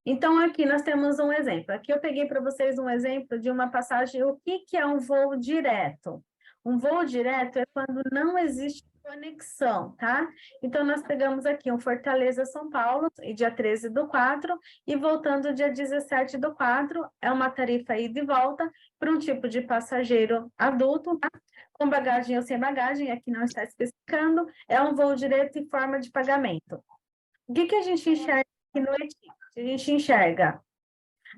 Então, aqui nós temos um exemplo. Aqui eu peguei para vocês um exemplo de uma passagem. O que é um voo direto? Um voo direto é quando não existe conexão, tá? Então, nós pegamos aqui um Fortaleza-São Paulo, dia 13/4, e voltando dia 17/4, é uma tarifa ida e volta para um tipo de passageiro adulto, tá? Com bagagem ou sem bagagem, aqui não está especificando, é um voo direto em forma de pagamento. O que a gente enxerga aqui no etíquete? A gente enxerga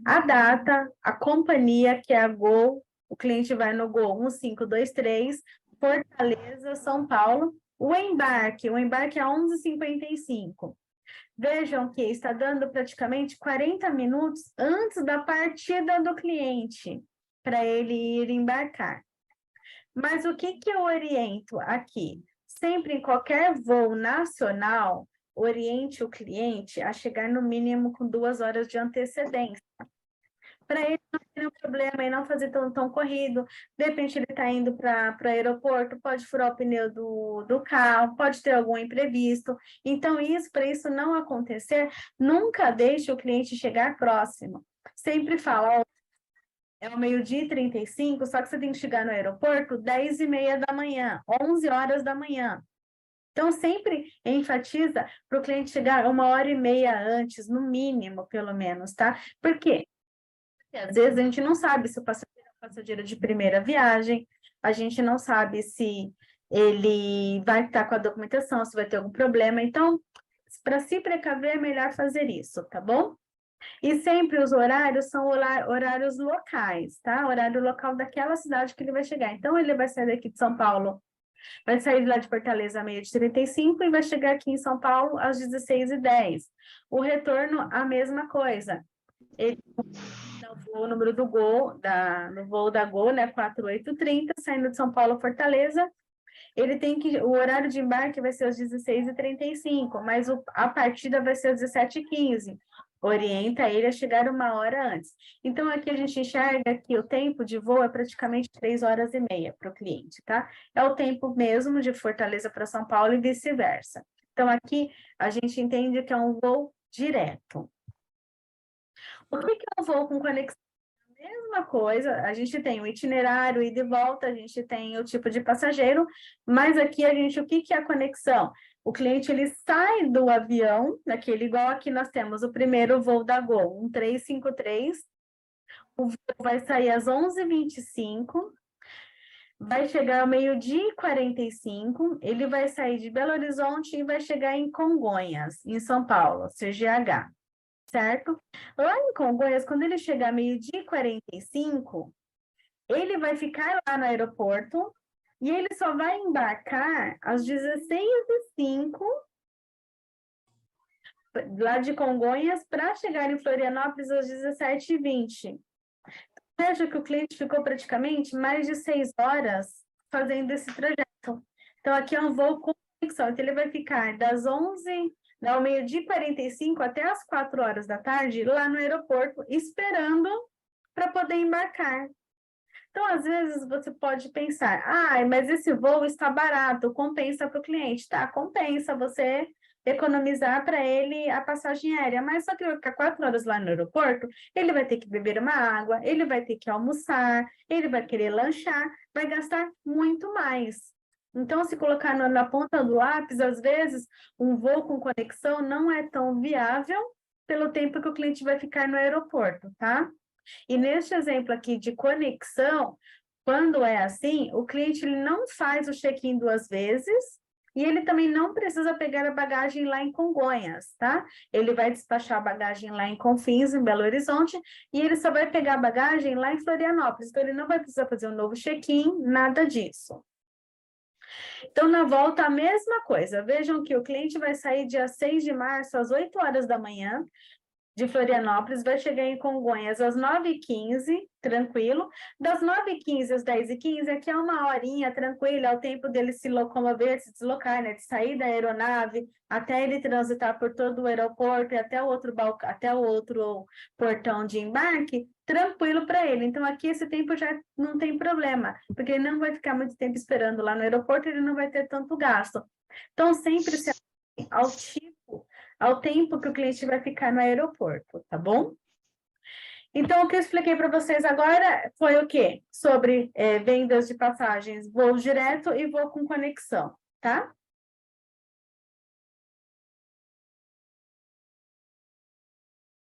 a data, a companhia, que é a Gol, o cliente vai no Gol 1523, Fortaleza, São Paulo. O embarque é 11h55. Vejam que está dando praticamente 40 minutos antes da partida do cliente, para ele ir embarcar. Mas o que eu oriento aqui? Sempre em qualquer voo nacional, oriente o cliente a chegar no mínimo com 2 horas de antecedência, para ele não ter um problema e não fazer tão corrido. De repente ele está indo para o aeroporto, pode furar o pneu do carro, pode ter algum imprevisto. Então, para isso não acontecer, nunca deixe o cliente chegar próximo. Sempre fala, é o 12h35, só que você tem que chegar no aeroporto 10h30 da manhã, 11 horas da manhã. Então, sempre enfatiza para o cliente chegar 1h30 antes, no mínimo, pelo menos, tá? Por quê? Porque às vezes a gente não sabe se o passageiro é um passageiro de primeira viagem, a gente não sabe se ele vai estar com a documentação, se vai ter algum problema. Então, para se precaver, é melhor fazer isso, tá bom? E sempre os horários são horários locais, tá? Horário local daquela cidade que ele vai chegar. Então, ele vai sair daqui de São Paulo, vai sair lá de Fortaleza às 12h35 e vai chegar aqui em São Paulo às 16h10. O retorno, a mesma coisa. Ele, o número do Gol, no voo da Gol, né, 4830, saindo de São Paulo a Fortaleza, o horário de embarque vai ser às 16h35, mas a partida vai ser às 17h15. Orienta ele a chegar 1 hora antes. Então, aqui a gente enxerga que o tempo de voo é praticamente 3h30 para o cliente, tá? É o tempo mesmo de Fortaleza para São Paulo e vice-versa. Então, aqui a gente entende que é um voo direto. O que é um voo com conexão? Mesma coisa, a gente tem o itinerário, ida e volta, a gente tem o tipo de passageiro, mas aqui o que é a conexão? O cliente, ele sai do avião, daquele igual aqui nós temos o primeiro voo da Gol, 1353, o voo vai sair às 11h25, vai chegar ao 12h45, ele vai sair de Belo Horizonte e vai chegar em Congonhas, em São Paulo, CGH. Certo? Lá em Congonhas, quando ele chegar 12h45, ele vai ficar lá no aeroporto e ele só vai embarcar às 16h05 lá de Congonhas para chegar em Florianópolis às 17h20. Veja que o cliente ficou praticamente mais de 6 horas fazendo esse trajeto. Então, aqui é um voo com conexão. Então, ele vai ficar ao 12h45 até as 4 horas da tarde lá no aeroporto, esperando para poder embarcar. Então, às vezes, você pode pensar, mas esse voo está barato, compensa para o cliente. Tá, compensa você economizar para ele a passagem aérea, mas só que ele vai ficar 4 horas lá no aeroporto, ele vai ter que beber uma água, ele vai ter que almoçar, ele vai querer lanchar, vai gastar muito mais. Então, se colocar na ponta do lápis, às vezes, um voo com conexão não é tão viável pelo tempo que o cliente vai ficar no aeroporto, tá? E neste exemplo aqui de conexão, quando é assim, o cliente ele não faz o check-in 2 vezes e ele também não precisa pegar a bagagem lá em Congonhas, tá? Ele vai despachar a bagagem lá em Confins, em Belo Horizonte, e ele só vai pegar a bagagem lá em Florianópolis. Então, ele não vai precisar fazer um novo check-in, nada disso. Então, na volta, a mesma coisa. Vejam que o cliente vai sair dia 6 de março, às 8 horas da manhã, de Florianópolis, vai chegar em Congonhas às 9h15, tranquilo. Das 9h15 às 10h15, aqui é 1 horinha, tranquilo, é o tempo dele se locomover, se deslocar, né? De sair da aeronave até ele transitar por todo o aeroporto e até o outro portão de embarque, tranquilo para ele. Então, aqui esse tempo já não tem problema, porque ele não vai ficar muito tempo esperando lá no aeroporto, ele não vai ter tanto gasto. Então, sempre se ao tipo ao tempo que o cliente vai ficar no aeroporto, tá bom? Então, o que eu expliquei para vocês agora foi o quê? Sobre vendas de passagens, voo direto e voo com conexão, tá?